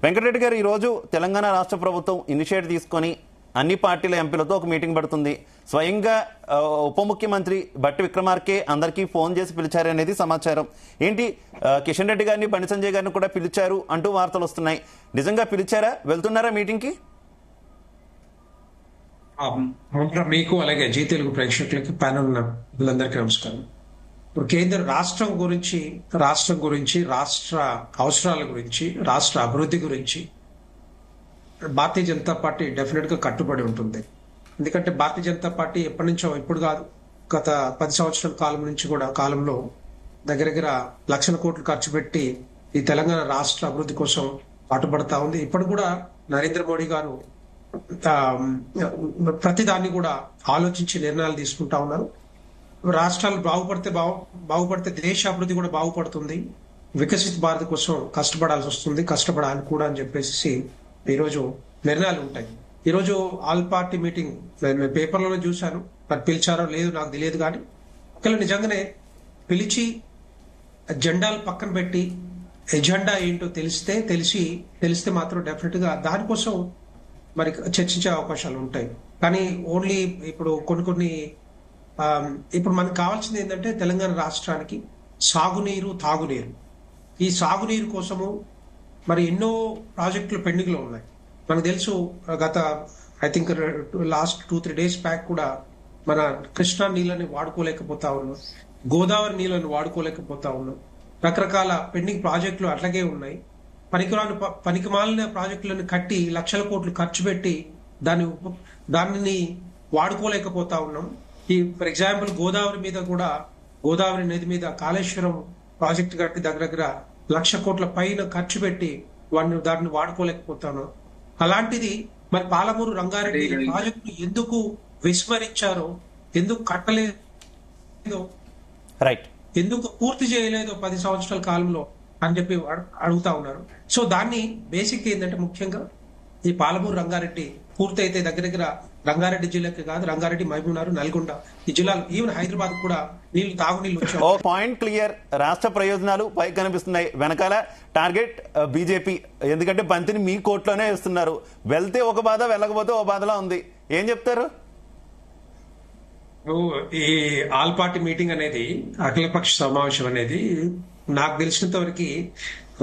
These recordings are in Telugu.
వెంకటరెడ్డి గారు ఈరోజు తెలంగాణ రాష్ట్ర ప్రభుత్వం ఇనిషియేటివ్ తీసుకొని అన్ని పార్టీల ఎంపీలతో ఒక మీటింగ్ పెడుతుంది. స్వయంగా ఉప ముఖ్యమంత్రి బట్టి విక్రమార్కే అందరికీ ఫోన్ చేసి పిలిచారనేది సమాచారం. ఏంటి కిషన్ రెడ్డి గారిని, బండి సంజయ్ గారిని కూడా పిలిచారు అంటూ వార్తలు వస్తున్నాయి. నిజంగా పిలిచారా? వెళ్తున్నారా మీటింగ్కి? మీకు అలాగే జీ తెలుగు ప్రేక్షకులకి ప్యానల్ వీళ్ళందరికీ నమస్కారం. ఇప్పుడు కేంద్ర రాష్ట్రం గురించి రాష్ట్ర అవసరాల గురించి రాష్ట్ర అభివృద్ధి గురించి భారతీయ జనతా పార్టీ డెఫినెట్ గా కట్టుబడి ఉంటుంది. ఎందుకంటే భారతీయ జనతా పార్టీ ఎప్పటి నుంచో, ఇప్పుడు కాదు, గత 10 సంవత్సరాల కాలంలో దగ్గర 1,00,000 కోట్లు ఖర్చు పెట్టి ఈ తెలంగాణ రాష్ట్ర అభివృద్ధి కోసం పాటుపడతా ఉంది. ఇప్పుడు కూడా నరేంద్ర మోడీ గారు ప్రతిదాన్ని కూడా ఆలోచించి నిర్ణయాలు తీసుకుంటా ఉన్నారు. రాష్ట్రాలు బాగుపడితే దేశ అభివృద్ధి కూడా బాగుపడుతుంది. వికసిత భారత్ కోసం కష్టపడాల్సి వస్తుంది, కష్టపడాలి కూడా అని చెప్పేసి ఈరోజు నిర్ణయాలు ఉంటాయి. ఈరోజు ఆల్ పార్టీ మీటింగ్ పేపర్లోనే చూశాను. మరి పిలిచారో లేదు నాకు తెలియదు, కానీ ఒకవేళ నిజంగానే పిలిచి జెండాలు పక్కన పెట్టి ఎజెండా ఏంటో తెలిస్తే మాత్రం డెఫినెట్ గా దానికోసం మరి చర్చించే అవకాశాలు ఉంటాయి. కానీ ఓన్లీ ఇప్పుడు కొన్ని ఇప్పుడు మనకు కావాల్సింది ఏంటంటే తెలంగాణ రాష్ట్రానికి సాగునీరు, తాగునీరు. ఈ సాగునీరు కోసము మరి ఎన్నో ప్రాజెక్టులు పెండింగ్ లో ఉన్నాయి. మనకు తెలుసు, గత I think last 2-3 days back కూడా మన కృష్ణా నీళ్ళని వాడుకోలేకపోతా ఉన్నాం, గోదావరి నీళ్ళని వాడుకోలేకపోతా ఉన్నాం. రకరకాల పెండింగ్ ప్రాజెక్టులు అట్లాగే ఉన్నాయి. పనికిమాలిన ప్రాజెక్టులను కట్టి 1,00,000 కోట్లు ఖర్చు పెట్టి దానిని వాడుకోలేకపోతా ఉన్నాం. ఈ ఫర్ ఎగ్జాంపుల్ గోదావరి నది మీద కాళేశ్వరం ప్రాజెక్టు కట్టి దగ్గర 1,00,000 కోట్ల పైన ఖర్చు పెట్టి దాన్ని వాడుకోలేకపోతాను. అలాంటిది మరి పాలమూరు రంగారెడ్డి ప్రాజెక్టు ఎందుకు విస్మరించారో, ఎందుకు కట్టలేదో, ఎందుకు పూర్తి చేయలేదో 10 సంవత్సరాల కాలంలో అని చెప్పి అడుగుతా ఉన్నారు. సో దాన్ని బేసిక్ ఏంటంటే ముఖ్యంగా ఈ పాలమూరు రంగారెడ్డి పూర్తయితే దగ్గర రంగారెడ్డి జిల్లాకి కాదు, రంగారెడ్డి, మహబూబ్నగర్, నల్గొండ ఈ జిల్లాలు, ఈవెన్ హైదరాబాద్ కూడా తాగునీళ్ళు వచ్చాయి. Point clear. రాష్ట్ర ప్రయోజనాలు పై కనిపిస్తున్నాయి, వెనకాల టార్గెట్ బీజేపీ. ఎందుకంటే బంతిని మీ కోర్టులోనే వేస్తున్నారు. వెళ్తే ఒక బాధ, వెళ్ళకపోతే ఒక బాధలా ఉంది. ఏం చెప్తారు? ఈ ఆల్ పార్టీ మీటింగ్ అనేది, అఖిలపక్ష సమావేశం అనేది నాకు తెలిసినంత వరకు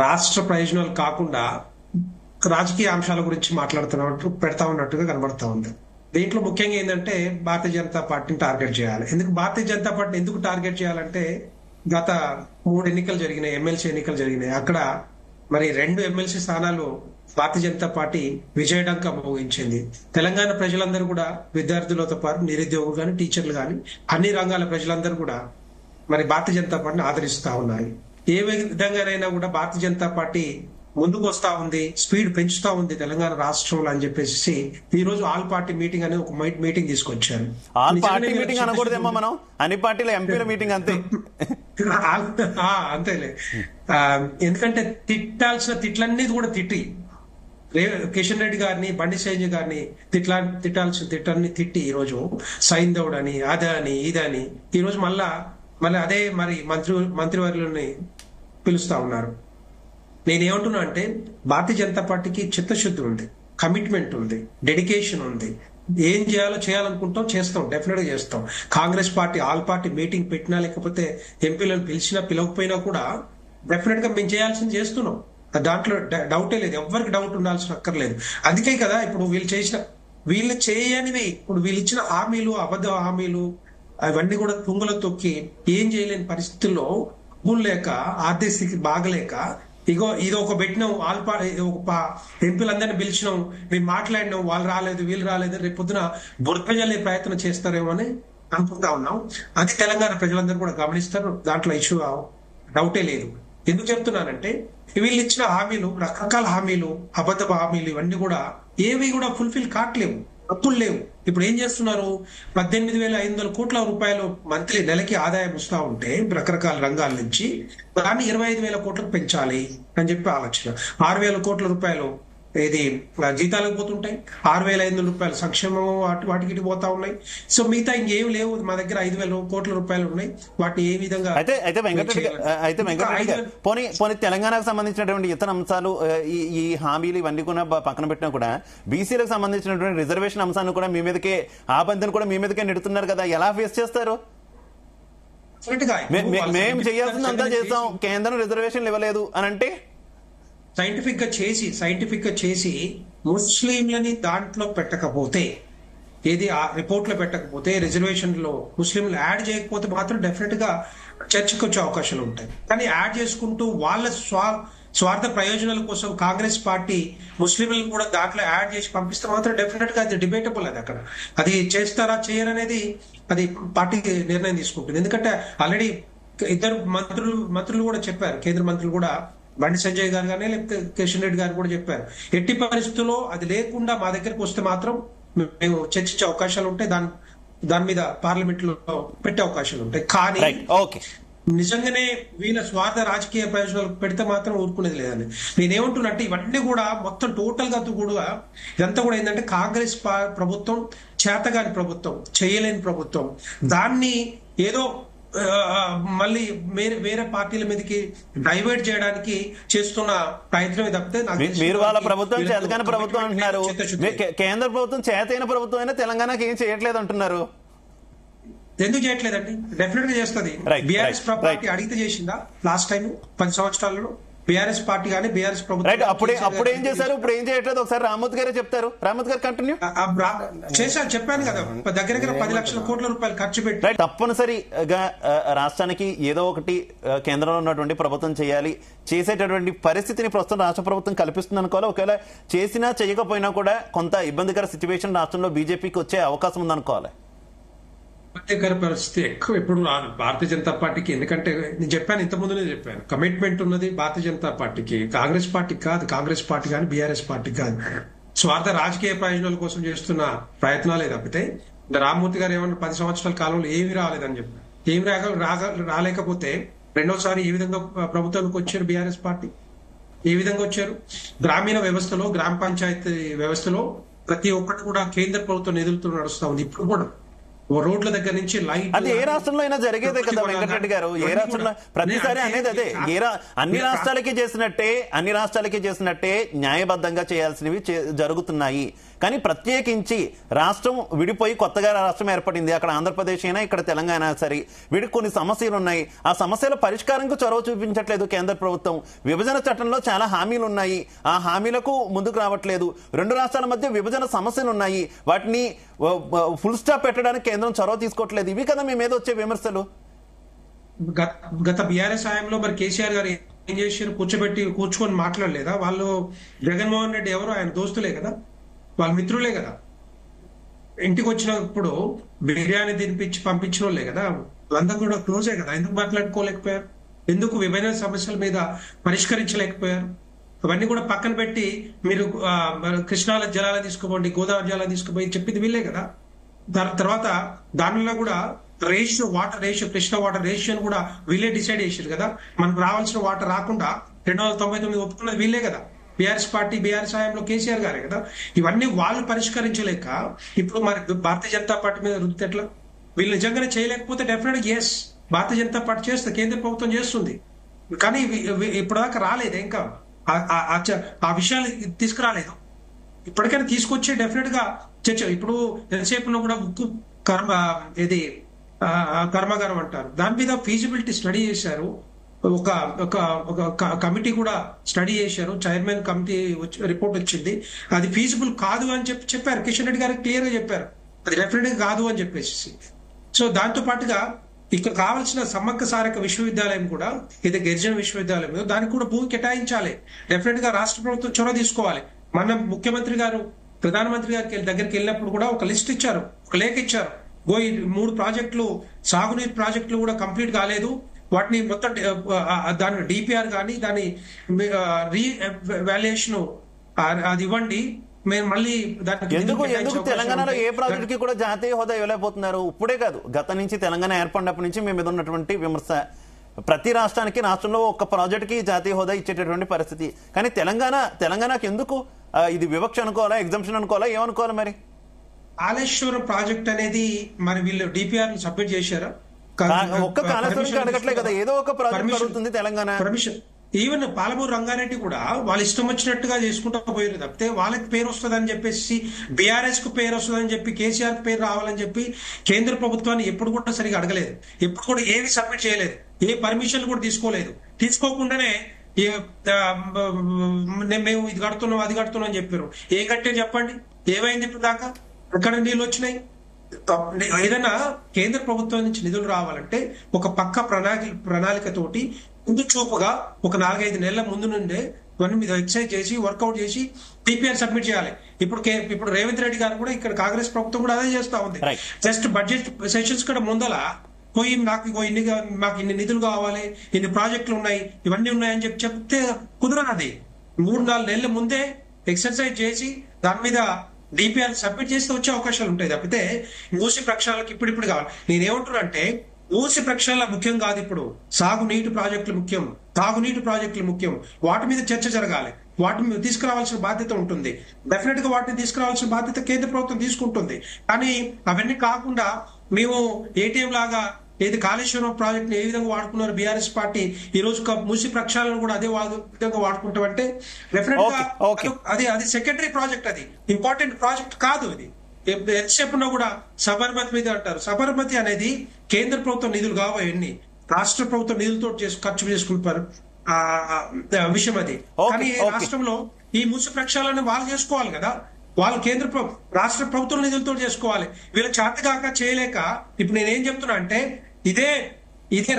రాష్ట్ర ప్రయోజనాలు కాకుండా రాజకీయ అంశాల గురించి పెడతా ఉన్నట్టుగా కనబడతా ఉంది. దీంట్లో ముఖ్యంగా ఏంటంటే భారతీయ జనతా పార్టీని టార్గెట్ చేయాలి. భారతీయ జనతా పార్టీని ఎందుకు టార్గెట్ చేయాలంటే గత 3 ఎన్నికలు జరిగినాయి, ఎమ్మెల్సీ ఎన్నికలు జరిగినాయి. అక్కడ మరి 2 ఎమ్మెల్సీ స్థానాలు భారతీయ జనతా పార్టీ విజయడంక మోగించింది. తెలంగాణ ప్రజలందరూ కూడా, విద్యార్థులతో పాటు నిరుద్యోగులు కానీ, టీచర్లు కానీ, అన్ని రంగాల ప్రజలందరూ కూడా మరి భారతీయ జనతా పార్టీని ఆదరిస్తా ఉన్నారు. ఏ విధంగానైనా కూడా భారతీయ జనతా పార్టీ ముందుకు వస్తా ఉంది, స్పీడ్ పెంచుతా ఉంది తెలంగాణ రాష్ట్రంలో అని చెప్పేసి ఈ రోజు ఆల్ పార్టీ మీటింగ్ అనేది ఒక మీటింగ్ తీసుకొచ్చారు. ఆల్ పార్టీ మీటింగ్ అనకూడదేమో, మనం అన్ని పార్టీల ఎంపీల మీటింగ్ అంతే. అంతేలే. ఎందుకంటే తిట్టాల్సిన తిట్లన్నీ కూడా తిట్టి కిషన్ రెడ్డి గారిని, బండి సంజయ్ గారిని తిట్టాల్సిన తిట్లన్నీ తిట్టి ఈరోజు సైంధవుడు అని, అదని, ఇదని ఈ రోజు మళ్ళా అదే మరి మంత్రివర్యులని పిలుస్తా ఉన్నారు. నేనేమంటున్నా అంటే భారతీయ జనతా పార్టీకి చిత్తశుద్ధి ఉంది, కమిట్మెంట్ ఉంది, డెడికేషన్ ఉంది. ఏం చేయాలనుకుంటాం, చేస్తాం, డెఫినెట్ గా చేస్తాం. Congress party all party meeting పెట్టినా, లేకపోతే ఎంపీలను పిలవకపోయినా కూడా డెఫినెట్ గా మేము చేయాల్సింది చేస్తున్నాం. దాంట్లో డౌటే లేదు, ఎవరికి డౌట్ ఉండాల్సిన అక్కర్లేదు. అందుకే కదా ఇప్పుడు వీళ్ళు చేయనివి, ఇప్పుడు వీళ్ళు ఇచ్చిన హామీలు, అబద్ధ హామీలు, అవన్నీ కూడా తుంగలో తొక్కి ఏం చేయలేని పరిస్థితుల్లో, డబ్బులు లేక, ఆర్థిక స్థితి బాగలేక, ఇది ఒక పెట్టినాం, ఎంపీలందరినీ పిలిచినాం, మేము మాట్లాడినాం, వాళ్ళు రాలేదు, వీళ్ళు రాలేదు, రేపు పొద్దున బురదజల్లే ప్రయత్నం చేస్తారేమో అని అనుకుంటా ఉన్నాం. అది తెలంగాణ ప్రజలందరూ కూడా గమనిస్తారు, దాంట్లో ఇష్యూ డౌటే లేదు. ఎందుకు చెప్తున్నానంటే వీళ్ళు ఇచ్చిన హామీలు, రకరకాల హామీలు, అబద్ధ హామీలు, ఇవన్నీ కూడా ఏవి కూడా ఫుల్ఫిల్ కావట్లేవు, తప్పులు లేవు. ఇప్పుడు ఏం చేస్తున్నారు, 18,500 కోట్ల రూపాయలు మంత్లీ నెలకి ఆదాయం వస్తూ ఉంటే రకరకాల రంగాల నుంచి దాన్ని 25,000 కోట్లకు పెంచాలి అని చెప్పి ఆలోచన. 6,000 కోట్ల రూపాయలు ఇది జీతాలకు పోతుంటాయి, 6,500 రూపాయలు సంక్షేమం వాటికి ఇటు పోతా ఉన్నాయి. సో మిగతా ఇంకేం లేవు. మా దగ్గర 5,000 కోట్ల రూపాయలు ఉన్నాయి. వాటిని ఏ విధంగా అయితే వెంకటరెడ్డి గారు పోనీ తెలంగాణకు సంబంధించినటువంటి ఇతర అంశాలు ఈ హామీలు ఇవన్నీ కూడా పక్కన పెట్టినా కూడా బీసీలకు సంబంధించినటువంటి రిజర్వేషన్ అంశాన్ని కూడా మీ మీదకే ఆబంధను కూడా మీ మీదకే నెడుతున్నారు కదా, ఎలా ఫేస్ చేస్తారు? మేము చేయాల్సిందంతా చేస్తాం, కేంద్రం రిజర్వేషన్లు ఇవ్వలేదు అని అంటే సైంటిఫిక్ గా చేసి ముస్లింలని దాంట్లో పెట్టకపోతే, ఏది ఆ రిపోర్ట్ లో పెట్టకపోతే, రిజర్వేషన్ లో ముస్లింలు యాడ్ చేయకపోతే మాత్రం డెఫినెట్ గా చర్చకు వచ్చే అవకాశాలు ఉంటాయి. కానీ యాడ్ చేసుకుంటూ వాళ్ళ స్వార్థ ప్రయోజనాల కోసం కాంగ్రెస్ పార్టీ ముస్లింలను కూడా దాంట్లో యాడ్ చేసి పంపిస్తే మాత్రం డెఫినెట్ గా అది డిబేటబుల్. అది అక్కడ అది చేస్తారా చేయరనేది అది పార్టీ నిర్ణయం తీసుకుంటుంది. ఎందుకంటే ఆల్రెడీ ఇద్దరు మంత్రులు కూడా చెప్పారు, కేంద్ర మంత్రులు కూడా, బండి సంజయ్ గారు కానీ లేకపోతే కిషన్ రెడ్డి గారు కూడా చెప్పారు, ఎట్టి పరిస్థితుల్లో అది లేకుండా మా దగ్గరకు వస్తే మాత్రం మేము చర్చించే అవకాశాలు ఉంటాయి, దాని మీద పార్లమెంట్ లో పెట్టే అవకాశాలు ఉంటాయి. కానీ నిజంగానే వీళ్ళ స్వార్థ రాజకీయ ప్రయోజనాలు పెడితే మాత్రం ఊరుకునేది లేదని నేనేమంటున్నట్టు, ఇవన్నీ కూడా మొత్తం టోటల్ గా కూడా ఇదంతా కూడా ఏంటంటే కాంగ్రెస్ ప్రభుత్వం చేతగాని ప్రభుత్వం, చేయలేని ప్రభుత్వం, దాన్ని ఏదో మళ్ళీ వేరే పార్టీల మీదకి డైవర్ట్ చేయడానికి చేస్తున్న ప్రయత్నమే తప్పితే మీరు వాళ్ళ ప్రభుత్వం చేతగాని ప్రభుత్వం అంటున్నారు, కేంద్ర ప్రభుత్వం చేతైన ప్రభుత్వం అయినా తెలంగాణకి ఏం చేయట్లేదు అంటున్నారు. ఎందుకు చేయట్లేదండి? డెఫినెట్ గా చేస్తుంది. బీఆర్ఎస్ పార్టీ అడిగితే చేసిందా లాస్ట్ టైం 10 సంవత్సరాలలో? బీఆర్ఎస్ పార్టీ కానీ బీఆర్ఎస్ ప్రభుత్వం అప్పుడు ఏం చేశారు, ఇప్పుడు ఏం చేయట్లేదు? ఒకసారి రామ్మూర్తి గారే చెప్తారు. రామ్మూర్తి గారు కంటిన్యూ చేశారు. చెప్పాను కదా, దగ్గర 10 లక్షల కోట్ల రూపాయలు ఖర్చు పెట్టి తప్పనిసరిగా రాష్ట్రానికి ఏదో ఒకటి కేంద్రంలో ఉన్నటువంటి ప్రభుత్వం చేయాలి, చేసేటటువంటి పరిస్థితిని ప్రస్తుతం రాష్ట్ర ప్రభుత్వం కల్పిస్తుంది అనుకోవాలి. ఒకవేళ చేసినా చేయకపోయినా కూడా కొంత ఇబ్బందికర సిచ్యువేషన్ రాష్ట్రంలో బీజేపీకి వచ్చే అవకాశం ఉందనుకోవాలి. ఇబ్బందికర పరిస్థితి ఎక్కువ ఇప్పుడు భారతీయ జనతా పార్టీకి. ఎందుకంటే నేను చెప్పాను, ఇంతకుముందునే చెప్పాను, కమిట్మెంట్ ఉన్నది భారతీయ జనతా పార్టీకి, కాంగ్రెస్ పార్టీకి కాదు. కాంగ్రెస్ పార్టీ కానీ బీఆర్ఎస్ పార్టీ కాదు. స్వార్థ రాజకీయ ప్రయోజనాల కోసం చేస్తున్న ప్రయత్నాలే తప్పితే రామ్మూర్తి గారు ఏమన్నా 10 సంవత్సరాల కాలంలో ఏమీ రాలేదని చెప్పారు. ఏమి రాలేకపోతే రెండోసారి ఏ విధంగా ప్రభుత్వానికి వచ్చారు బీఆర్ఎస్ పార్టీ? ఏ విధంగా వచ్చారు? గ్రామీణ వ్యవస్థలో, గ్రామ పంచాయతీ వ్యవస్థలో ప్రతి ఒక్కటి కూడా కేంద్ర ప్రభుత్వం నిధులతో నడుస్తా ఉంది. ఇప్పుడు కూడా రోడ్ల దగ్గర నుంచి లైట్, అది ఏ రాష్ట్రంలో అయినా జరిగేదే కదా వెంకటరెడ్డి గారు. ఏ రాష్ట్రంలో ప్రతిసారి అనేది అదే. అన్ని రాష్ట్రాలకి చేసినట్టే న్యాయబద్ధంగా చేయాల్సినవి జరుగుతున్నాయి. కానీ ప్రత్యేకించి రాష్ట్రం విడిపోయి కొత్తగా రాష్ట్రం ఏర్పడింది, అక్కడ ఆంధ్రప్రదేశ్ అయినా ఇక్కడ తెలంగాణ సరే, వీడికి కొన్ని సమస్యలు ఉన్నాయి. ఆ సమస్యల పరిష్కారంకు చొరవ చూపించట్లేదు కేంద్ర ప్రభుత్వం. విభజన చట్టంలో చాలా హామీలు ఉన్నాయి, ఆ హామీలకు ముందుకు రావట్లేదు. రెండు రాష్ట్రాల మధ్య విభజన సమస్యలు ఉన్నాయి, వాటిని ఫుల్ స్టాప్ పెట్టడానికి కేంద్రం చొరవ తీసుకోవట్లేదు. ఇవి కదా మీ మీద వచ్చే విమర్శలు. గత బీఆర్ఎస్ హయాంలో మరి కేసీఆర్ గారు ఏం చేశారు? కూర్చొని మాట్లాడలేదా? వాళ్ళు జగన్మోహన్ రెడ్డి ఎవరు? ఆయన దోస్తులే కదా, వాళ్ళ మిత్రులే కదా. ఇంటికి వచ్చినప్పుడు బిర్యానీ తినిపించి పంపించిన వాళ్ళే కదా, వాళ్ళంతా కూడా క్లోజే కదా. ఎందుకు మాట్లాడుకోలేకపోయారు? ఎందుకు విభజన సమస్యల మీద పరిష్కరించలేకపోయారు? అవన్నీ కూడా పక్కన పెట్టి మీరు కృష్ణాల జలాలు తీసుకోపోండి, గోదావరి జలాలు తీసుకుపోయి చెప్పింది వీళ్ళే కదా. తర్వాత దానిలో కూడా వాటర్ రేషియో, కృష్ణ వాటర్ రేషియోని కూడా వీళ్ళే డిసైడ్ చేశారు కదా. మనకు రావాల్సిన వాటర్ రాకుండా 299 ఒప్పుకున్నది వీళ్ళే కదా. బీఆర్ఎస్ హయాంలో కేసీఆర్ గారే కదా. ఇవన్నీ వాళ్ళు పరిష్కరించలేక ఇప్పుడు మరి భారతీయ జనతా పార్టీ మీద రుద్దితే ఎట్లా? వీళ్ళు నిజంగానే చేయలేకపోతే definite yes Bharatiya Janata party చేస్తుంది, కేంద్ర ప్రభుత్వం చేస్తుంది. కానీ ఇప్పటిదాకా రాలేదు, ఇంకా ఆ విషయాలు తీసుకురాలేదు. ఇప్పటికైనా తీసుకొచ్చి డెఫినెట్ గా చర్చ. ఇప్పుడు ఎంతసేపులో కూడా ఉక్కు కర్మాగారం అంటారు, దాని మీద ఫీజిబిలిటీ స్టడీ చేశారు. ఒక కమిటీ కూడా స్టడీ చేశారు, చైర్మన్ కమిటీ రిపోర్ట్ వచ్చింది. అది ఫీజిబుల్ కాదు అని చెప్పారు. కిషన్ రెడ్డి గారికి క్లియర్ గా చెప్పారు అది డెఫినెట్ గా కాదు అని చెప్పేసి. సో దాంతో పాటుగా ఇక్కడ కావాల్సిన సమ్మక్క సారక విశ్వవిద్యాలయం కూడా, ఇది గిరిజన విశ్వవిద్యాలయం, దానికి కూడా భూమి కేటాయించాలి. డెఫినెట్ గా రాష్ట్ర ప్రభుత్వం చొరవ తీసుకోవాలి. మన ముఖ్యమంత్రి గారు ప్రధానమంత్రి గారికి దగ్గరికి వెళ్ళినప్పుడు కూడా ఒక లిస్ట్ ఇచ్చారు, ఒక లేఖ ఇచ్చారు. ఈ 3 ప్రాజెక్టులు, సాగునీరు ప్రాజెక్టులు కూడా కంప్లీట్ కాలేదు, వాటిని మొత్తం దాని డిపిఆర్ కానీ దాని రీవాల్యుయేషన్ అది ఇవ్వండి, మేము మళ్ళీ ఎందుకు తెలంగాణలో ఏ ప్రాజెక్ట్ కి కూడా జాతీయ హోదా ఇవ్వలేకపోతున్నారు? ఇప్పుడే కాదు, గత నుంచి తెలంగాణ ఏర్పడినప్పటి నుంచి మేము మీద ఉన్నటువంటి విమర్శ, ప్రతి రాష్ట్రానికి రాష్ట్రంలో ఒక్క ప్రాజెక్ట్ కి జాతీయ హోదా ఇచ్చేటటువంటి పరిస్థితి. కానీ తెలంగాణకి ఎందుకు ఇది వివక్ష అనుకోవాలా, ఎగ్జంప్షన్ అనుకోవాలా, ఏమనుకోవాలి మరి? కాళేశ్వరం ప్రాజెక్ట్ అనేది మరి వీళ్ళు డిపిఆర్ సబ్మిట్ చేశారా? ఒక్క కాళేశ్వరం అడగట్లే కదా, ఏదో ఒక ప్రాజెక్ట్ అడుగుతుంది తెలంగాణ. పర్మిషన్ ఈవెన్ పాలమూరు రంగారెడ్డి కూడా వాళ్ళు ఇష్టం వచ్చినట్టుగా చేసుకుంటూ పోయారు తప్పితే వాళ్ళకి పేరు వస్తుందని చెప్పేసి, బీఆర్ఎస్ కు పేరు వస్తుందని చెప్పి, కేసీఆర్ కు పేరు రావాలని చెప్పి కేంద్ర ప్రభుత్వాన్ని ఎప్పుడు కూడా సరిగా అడగలేదు. ఎప్పుడు కూడా ఏవి సబ్మిట్ చేయలేదు, ఏ పర్మిషన్ కూడా తీసుకోలేదు. తీసుకోకుండానే మేము ఇది కడుతున్నాం అది కడుతున్నాం అని చెప్పారు. ఏ కట్టే చెప్పండి, ఏమైంది ఇప్పుడు దాకా? ఎక్కడ నీళ్ళు వచ్చినాయి? ఏదైనా కేంద్ర ప్రభుత్వం నుంచి నిధులు రావాలంటే ఒక పక్క ప్రణాళికతోటి ముందు చూపుగా ఒక 4-5 నెలల ముందు నుండే ఇవన్నీ మీద ఎక్సైజ్ చేసి వర్కౌట్ చేసి డిపిఆర్ సబ్మిట్ చేయాలి. ఇప్పుడు రేవంత్ రెడ్డి గారు కూడా ఇక్కడ కాంగ్రెస్ ప్రభుత్వం కూడా అదే చేస్తా ఉంది. జస్ట్ బడ్జెట్ సెషన్స్ కూడా ముందల పోయి మాకు ఇన్ని నిధులు కావాలి, ఇన్ని ప్రాజెక్టులు ఉన్నాయి, ఇవన్నీ ఉన్నాయని చెప్తే కుదరనది. 3-4 నెలల ముందే ఎక్సర్సైజ్ చేసి దాని మీద డిపిఆర్ సబ్మిట్ చేస్తే వచ్చే అవకాశాలు ఉంటాయి తప్పితే మూసి ప్రక్షాళనకి ఇప్పుడు కావాలి. నేనేమంటున్నా అంటే మూసి ప్రక్షాళన ముఖ్యం కాదు, ఇప్పుడు సాగునీటి ప్రాజెక్టులు ముఖ్యం, తాగునీటి ప్రాజెక్టులు ముఖ్యం. వాటి మీద చర్చ జరగాలి, వాటిని తీసుకురావాల్సిన బాధ్యత ఉంటుంది. డెఫినెట్ గా వాటిని తీసుకురావాల్సిన బాధ్యత కేంద్ర ప్రభుత్వం తీసుకుంటుంది. కానీ అవన్నీ కాకుండా మేము ఏటీఎం లాగా ఏది కాళేశ్వరం ప్రాజెక్ట్ ఏ విధంగా వాడుకున్నారు బీఆర్ఎస్ పార్టీ, ఈ రోజు మూసి ప్రక్షాళన కూడా అదే విధంగా వాడుకుంటామంటే డెఫినెట్ గా అది సెకండరీ ప్రాజెక్ట్, అది ఇంపార్టెంట్ ప్రాజెక్ట్ కాదు. ఇది ఎంతసేపున్నా కూడా సబర్మతి మీద అంటారు. సబర్మతి అనేది కేంద్ర ప్రభుత్వం నిధులు కావన్నీ రాష్ట్ర ప్రభుత్వం నిధులతో ఖర్చు చేసుకుంటారు విషయం అది. కానీ రాష్ట్రంలో ఈ మూసి ప్రక్షాళన వాళ్ళు చేసుకోవాలి కదా, వాళ్ళు రాష్ట్ర ప్రభుత్వం నిధులతో చేసుకోవాలి. వీళ్ళ చేతగాక చేయలేక ఇప్పుడు నేనేం చెప్తున్నా అంటే ఇదే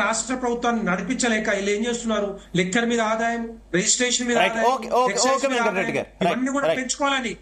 రాష్ట్ర ప్రభుత్వాన్ని నడిపించలేక వీళ్ళు ఏం చేస్తున్నారు, లెక్కర్ మీద ఆదాయం, రిజిస్ట్రేషన్ మీద ఆదాయం, ఇవన్నీ కూడా పెంచుకోవాలని